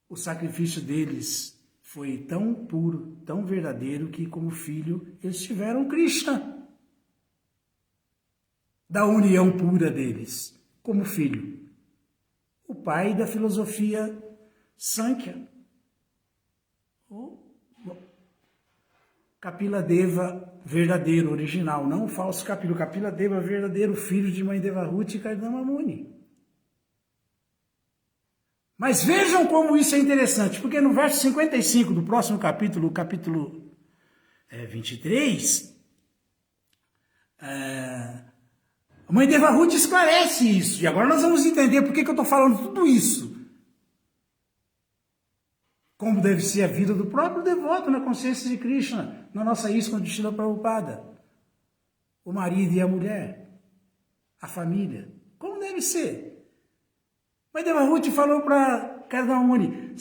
o sacrifício deles foi tão puro, tão verdadeiro, que como filho eles tiveram Krishna, da união pura deles, como filho. O pai da filosofia Sankhya, o Kapila Deva verdadeiro, original, não o falso Kapila. O Kapila Deva verdadeiro, filho de Mãe Devahuti e Kardama Muni. Mas vejam como isso é interessante, porque no verso 55 do próximo capítulo, capítulo 23, a Mãe Devahuti esclarece isso. E agora nós vamos entender por que eu estou falando tudo isso. Como deve ser a vida do próprio devoto na consciência de Krishna, na nossa ISKCON de Srila Prabhupada. O marido e a mulher, a família. Como deve ser? Mãe Devahuti falou para Kardama Muni,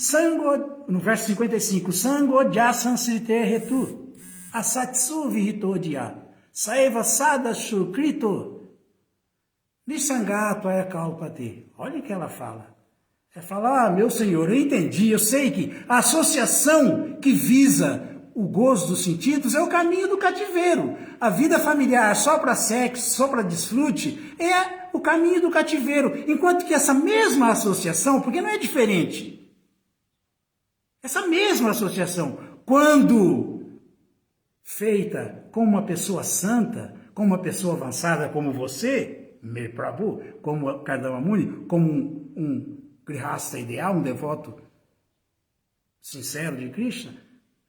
no verso 55, Sango jasansrite hetu, asatsu vihitodya, saeva sadashu krito, nisangato ayakalpate. Olha o que ela fala. Ela fala, meu senhor, eu entendi, eu sei que a associação que visa o gozo dos sentidos é o caminho do cativeiro. A vida familiar só para sexo, só para desfrute, é o caminho do cativeiro. Enquanto que essa mesma associação, porque não é diferente, essa mesma associação, quando feita com uma pessoa santa, com uma pessoa avançada como você, meu Prabhu, como Kardama Muni, como um Grihasta ideal, um devoto sincero de Krishna,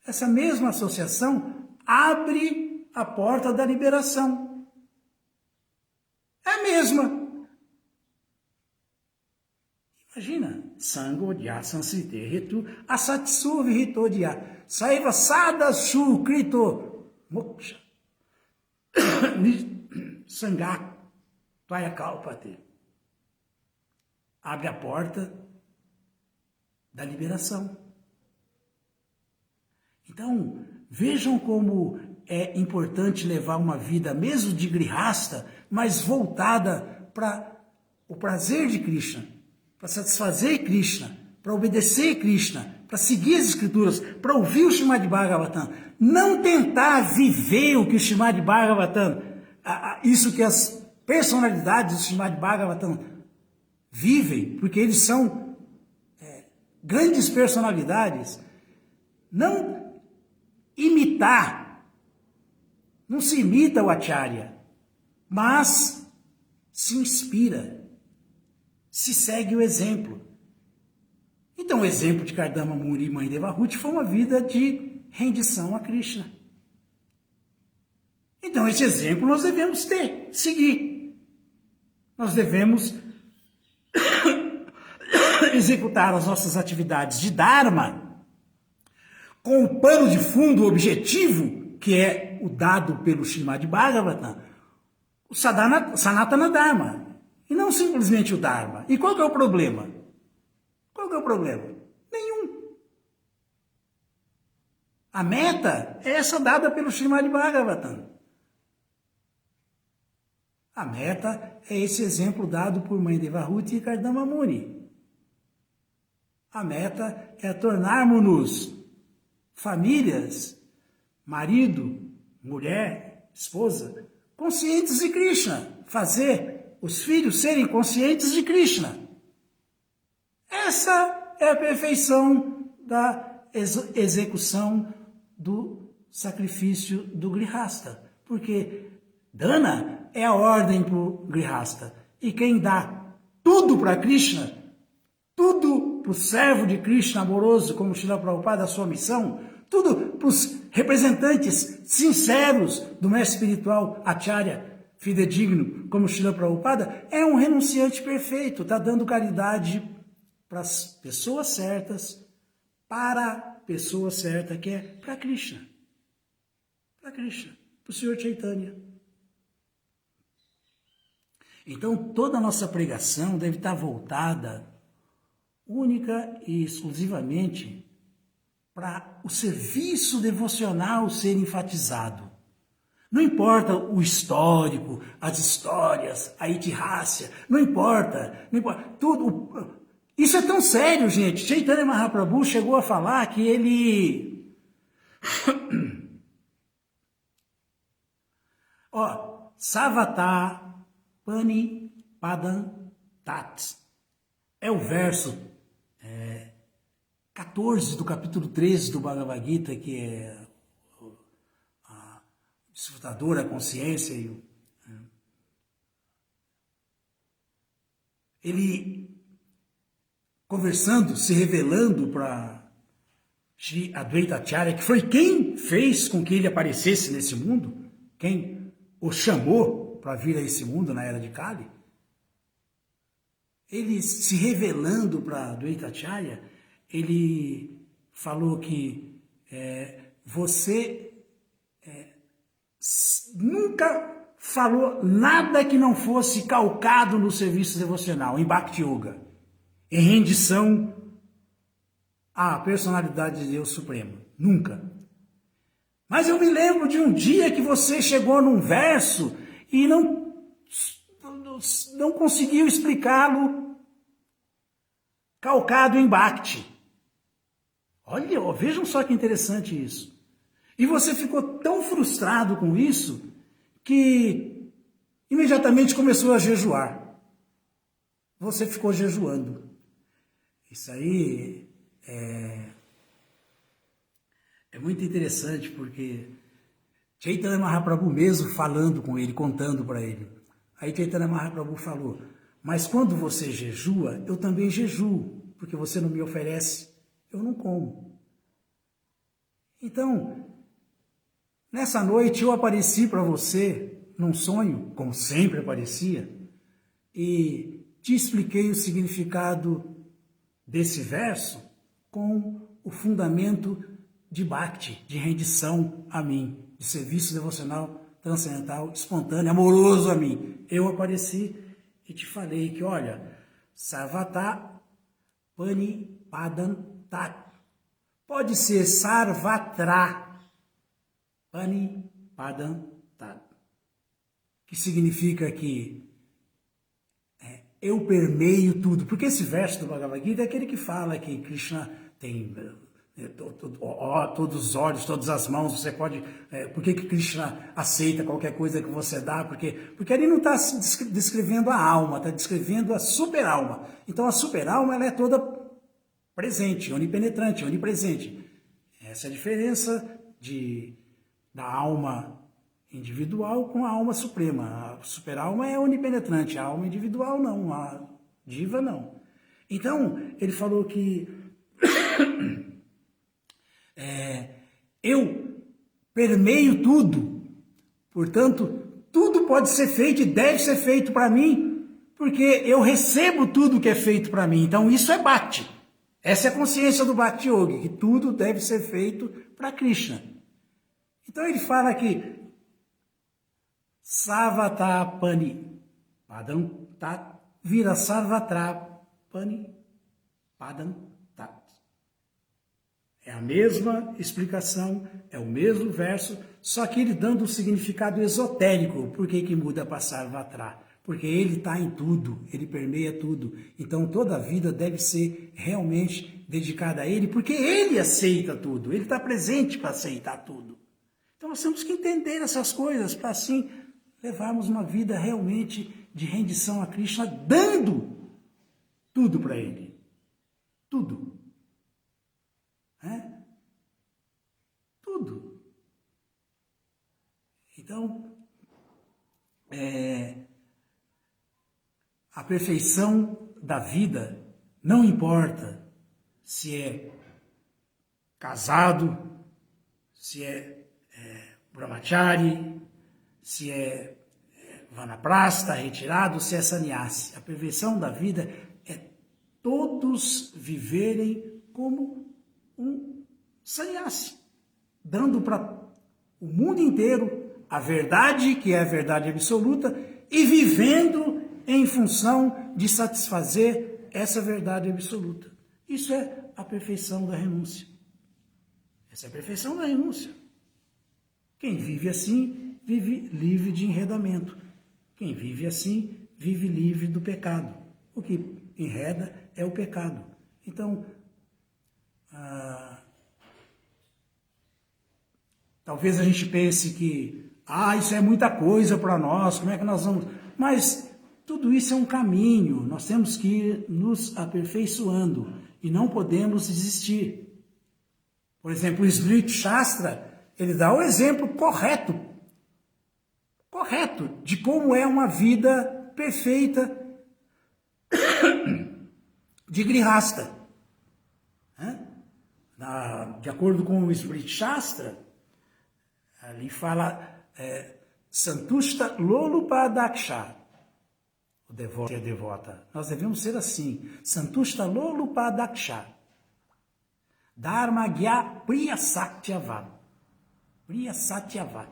essa mesma associação abre a porta da liberação. É a mesma. Imagina, Sango jasansrite hetu asatsu vihitodya saiva sadashu krito moksha sangat tvaya kalpate. Abre a porta da liberação. Então, vejam como é importante levar uma vida, mesmo de grihasta, mas voltada para o prazer de Krishna, para satisfazer Krishna, para obedecer Krishna, para seguir as escrituras, para ouvir o Srimad Bhagavatam. Não tentar viver o que o Srimad Bhagavatam, isso que as personalidades do Srimad Bhagavatam vivem, porque eles são grandes personalidades. Não imitar, não se imita o Acharya, mas se inspira, se segue o exemplo. Então o exemplo de Kardama Muni e Mãe Devahuti foi uma vida de rendição a Krishna. Então esse exemplo nós devemos seguir. Nós devemos executar as nossas atividades de Dharma com o pano de fundo, o objetivo, que é o dado pelo Srimad Bhagavatam, o Sanatana Dharma, e não simplesmente o Dharma. E qual que é o problema? Qual que é o problema? Nenhum. A meta é essa dada pelo Srimad Bhagavatam. A meta é esse exemplo dado por Mãe Devahuti e Kardama Muni. A meta é tornarmos-nos famílias, marido, mulher, esposa, conscientes de Krishna. Fazer os filhos serem conscientes de Krishna. Essa é a perfeição da execução do sacrifício do Grihasta. Porque Dana é a ordem para o Grihasta. E quem dá tudo para Krishna, tudo para o servo de Krishna amoroso, como Srila Prabhupada, a sua missão, tudo para os representantes sinceros do mestre espiritual Acharya, fidedigno como Srila Prabhupada, é um renunciante perfeito, está dando caridade para as pessoas certas, para a pessoa certa, que é para Krishna. Para Krishna, para o Senhor Chaitanya. Então, toda a nossa pregação deve estar voltada única e exclusivamente para o serviço devocional ser enfatizado. Não importa o histórico, as histórias, a itirrácia, não importa, tudo. Isso é tão sério, gente. Chaitanya Mahaprabhu chegou a falar que ele... Savata Pani Padam Tat. É o verso 14 do capítulo 13 do Bhagavad Gita, que é a desfrutadora, a consciência. Ele, conversando, se revelando para Shri Advaita Acharya, que foi quem fez com que ele aparecesse nesse mundo, quem o chamou para vir a esse mundo na era de Kali, ele se revelando para Advaita Acharya, ele falou que você nunca falou nada que não fosse calcado no serviço devocional, em Bhakti Yoga, em rendição à personalidade de Deus Supremo. Nunca. Mas eu me lembro de um dia que você chegou num verso e não conseguiu explicá-lo calcado em Bhakti. Olha, vejam só que interessante isso. E você ficou tão frustrado com isso que imediatamente começou a jejuar. Você ficou jejuando. Isso aí é muito interessante, porque Chaitanya Mahaprabhu mesmo falando com ele, contando para ele. Aí Chaitanya Mahaprabhu falou, mas quando você jejua, eu também jejuo, porque você não me oferece, eu não como. Então, nessa noite eu apareci para você num sonho, como sempre aparecia, e te expliquei o significado desse verso com o fundamento de Bhakti, de rendição a mim, de serviço devocional transcendental, espontâneo, amoroso a mim. Eu apareci e te falei que, olha, Sarvata Pani Padam Tat. Pode ser Sarvatra Pani Padam Tat, que significa que eu permeio tudo. Porque esse verso do Bhagavad Gita é aquele que fala que Krishna tem todos os olhos, todas as mãos, você pode... por que Krishna aceita qualquer coisa que você dá? Porque ele não está descrevendo a alma, está descrevendo a super-alma. Então a super-alma ela é toda presente, onipenetrante, onipresente. Essa é a diferença da alma individual com a alma suprema. A super-alma é onipenetrante, a alma individual não, a diva não. Então ele falou que eu permeio tudo, portanto, tudo pode ser feito e deve ser feito para mim, porque eu recebo tudo que é feito para mim. Então, isso é Bhakti. Essa é a consciência do Bhakti Yoga, que tudo deve ser feito para Krishna. Então, ele fala aqui, Sarvata Pani Padam Tat, vira Sarvatra Pani Padam Tat. É a mesma explicação, é o mesmo verso, só que ele dando um significado esotérico. Por que muda para Sarvatra? Porque ele está em tudo, ele permeia tudo. Então toda a vida deve ser realmente dedicada a ele, porque ele aceita tudo, ele está presente para aceitar tudo. Então nós temos que entender essas coisas para assim levarmos uma vida realmente de rendição a Krishna, dando tudo para ele. Tudo. Tudo. Então, a perfeição da vida não importa se é casado, se é brahmachari, se é Vanaprastha, retirado, se é sannyasi. A perfeição da vida é todos viverem como um sannyasi, dando para o mundo inteiro a verdade, que é a verdade absoluta, e vivendo em função de satisfazer essa verdade absoluta. Isso é a perfeição da renúncia. Essa é a perfeição da renúncia. Quem vive assim, vive livre de enredamento. Quem vive assim, vive livre do pecado. O que enreda é o pecado. Então, talvez a gente pense que, isso é muita coisa para nós, como é que nós vamos... Mas tudo isso é um caminho, nós temos que ir nos aperfeiçoando e não podemos desistir. Por exemplo, o Smriti Shastra, ele dá o exemplo correto de como é uma vida perfeita de grihasta. De acordo com o Smriti Shastra, ali fala Santushta Lolupadaksha, o devoto e a devota. Nós devemos ser assim, Santushta Lolupadaksha, Dharma Gya Priya Satyavad. Priya Satyavad.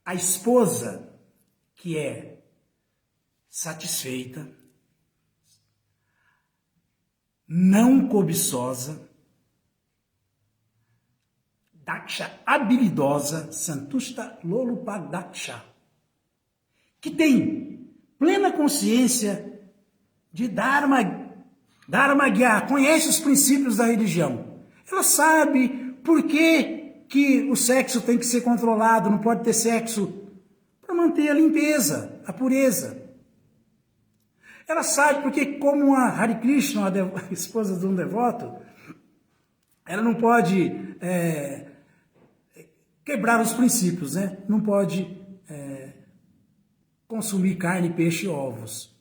A esposa que é satisfeita, não cobiçosa, daksha habilidosa, santushta lolupadaksha, que tem plena consciência de Dharma Gya, conhece os princípios da religião. Ela sabe por que o sexo tem que ser controlado, não pode ter sexo, para manter a limpeza, a pureza. Ela sabe porque, como a Hare Krishna, a esposa de um devoto, ela não pode quebrar os princípios, né? Não pode consumir carne, peixe e ovos,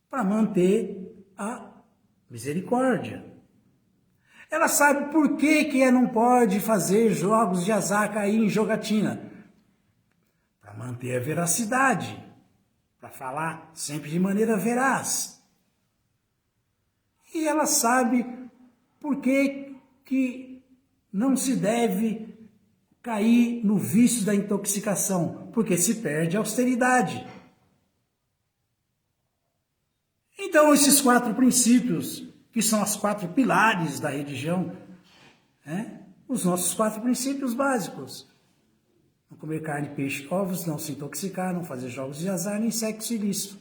para manter a misericórdia. Ela sabe por que não pode fazer jogos de azar, cair em jogatina, para manter a veracidade, para falar sempre de maneira veraz. E ela sabe por que não se deve cair no vício da intoxicação, porque se perde a austeridade. Então, esses 4 princípios, que são as 4 pilares da religião, os nossos 4 princípios básicos: não comer carne, peixe, ovos, não se intoxicar, não fazer jogos de azar, nem sexo ilícito.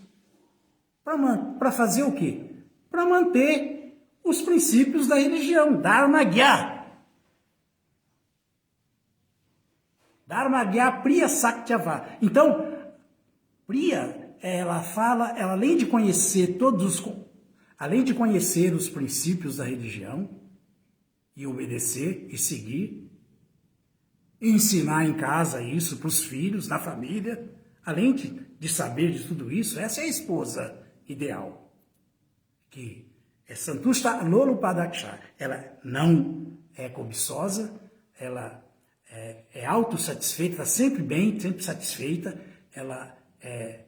Para fazer o quê? Para manter os princípios da religião, Dharma Gya. Dharma Gya Priya Satyava. Então, Priya, ela além de conhecer além de conhecer os princípios da religião, e obedecer e seguir, e ensinar em casa isso para os filhos, na família, além de saber de tudo isso, essa é a esposa ideal, que é Santushta Lolupadaksha. Ela não é cobiçosa, ela é autossatisfeita, está sempre bem, sempre satisfeita, ela é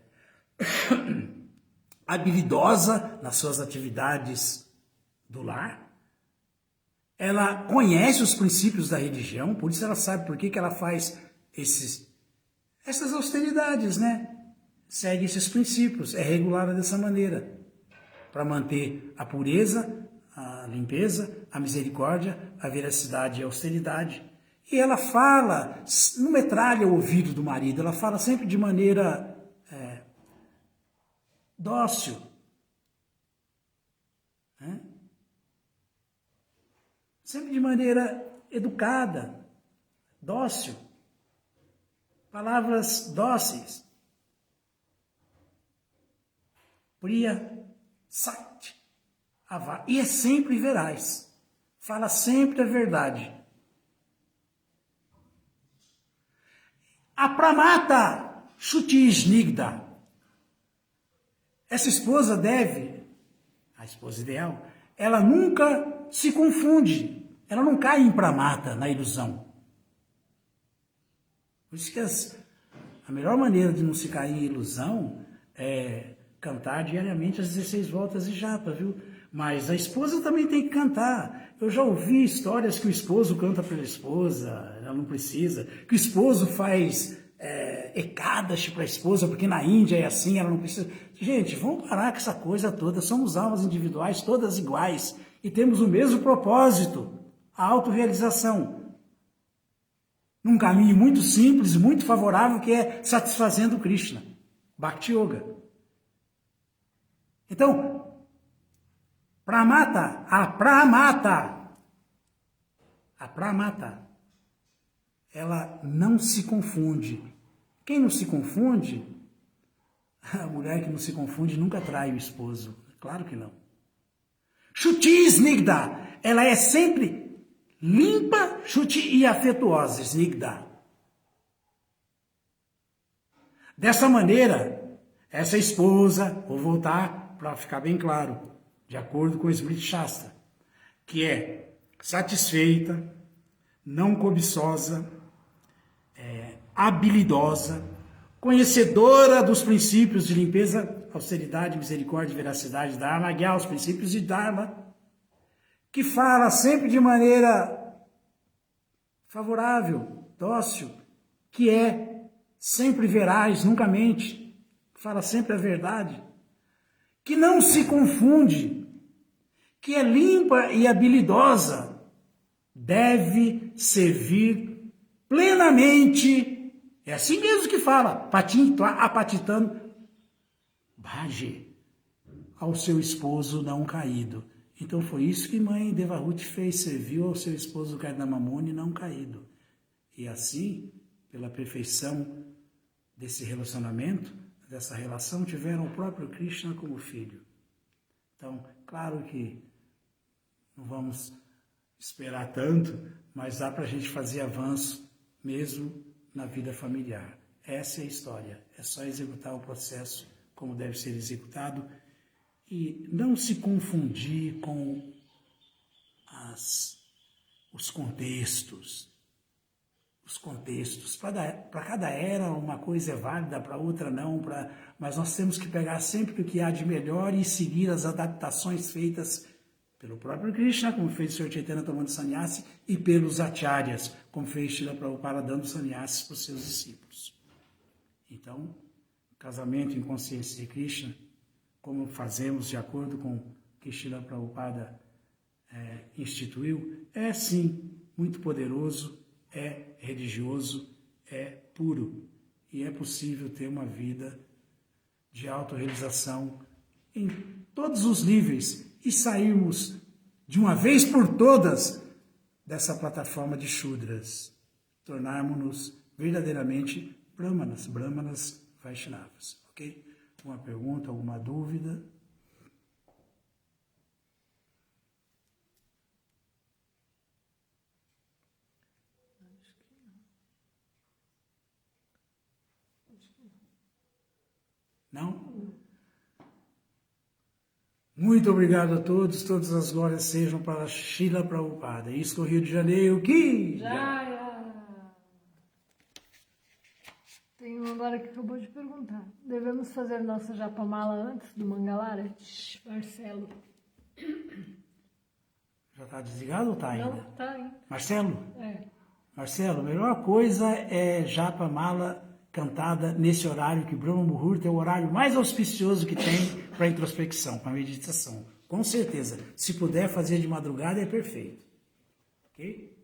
habilidosa nas suas atividades do lar, ela conhece os princípios da religião, por isso ela sabe por que ela faz essas austeridades, né? Segue esses princípios, é regulada dessa maneira, para manter a pureza, a limpeza, a misericórdia, a veracidade e a austeridade. E ela fala, não metralha o ouvido do marido, ela fala sempre de maneira dócil. Sempre de maneira educada, dócil. Palavras dóceis. Priya Sat Ava. E é sempre veraz. Fala sempre a verdade. A Pramata Shuti Snigda. Essa esposa a esposa ideal, ela nunca se confunde ela não cai em pramata, na ilusão. Por isso que a melhor maneira de não se cair em ilusão é cantar diariamente as 16 voltas de japa, viu? Mas a esposa também tem que cantar. Eu já ouvi histórias que o esposo canta pela esposa, ela não precisa, que o esposo faz Ekadashi para a esposa, porque na Índia é assim, ela não precisa. Gente, vamos parar com essa coisa toda, somos almas individuais, todas iguais, e temos o mesmo propósito, a autorrealização. Num caminho muito simples, muito favorável, que é satisfazendo Krishna, Bhakti Yoga. Então, a Pramata, ela não se confunde. Quem não se confunde, a mulher que não se confunde nunca trai o esposo. Claro que não. Shuchi Snigda, ela é sempre limpa, Shuchi e afetuosa, Snigda. Dessa maneira, essa esposa, vou voltar para ficar bem claro, de acordo com o Smriti Shastra, que é satisfeita, não cobiçosa, habilidosa, conhecedora dos princípios de limpeza, austeridade, misericórdia, veracidade, Dharma, guiar os princípios de Dharma, que fala sempre de maneira favorável, dócil, que é sempre veraz, nunca mente, fala sempre a verdade, que não se confunde, que é limpa e habilidosa, deve servir plenamente. É assim mesmo que fala, apatitando, Bhaje, ao seu esposo não caído. Então foi isso que mãe Devahuti fez, serviu ao seu esposo Kardama Muni não caído. E assim, pela perfeição desse relacionamento, dessa relação, tiveram o próprio Krishna como filho. Então, claro que não vamos esperar tanto, mas dá para a gente fazer avanço mesmo na vida familiar. Essa é a história. É só executar o processo como deve ser executado e não se confundir com os contextos. Os contextos. Para cada era, uma coisa é válida, para outra não. Mas nós temos que pegar sempre o que há de melhor e seguir as adaptações feitas pelo próprio Krishna, como fez o Sr. Chaitanya tomando sannyasi, e pelos acharyas, como fez Srila Prabhupada dando sannyasi para os seus discípulos. Então, casamento em consciência de Krishna, como fazemos de acordo com o que Srila Prabhupada instituiu, é sim muito poderoso, é religioso, é puro, e é possível ter uma vida de autorrealização em todos os níveis, e sairmos de uma vez por todas dessa plataforma de Shudras, tornarmos-nos verdadeiramente Brahmanas Vaishnavas, ok? Uma pergunta, alguma dúvida? Não? Muito obrigado a todos, todas as glórias sejam para Srila Prabhupada. Isso com o Rio de Janeiro, que... Jaya! Tem um agora que acabou de perguntar. Devemos fazer nossa japamala antes do Mangalara? Marcelo. Já está desligado ou está ainda? Não, está ainda. Marcelo? É. Marcelo, a melhor coisa é japamala cantada nesse horário, que Brahma Muhurta é o horário mais auspicioso que tem para introspecção, para meditação. Com certeza. Se puder fazer de madrugada, é perfeito. Ok?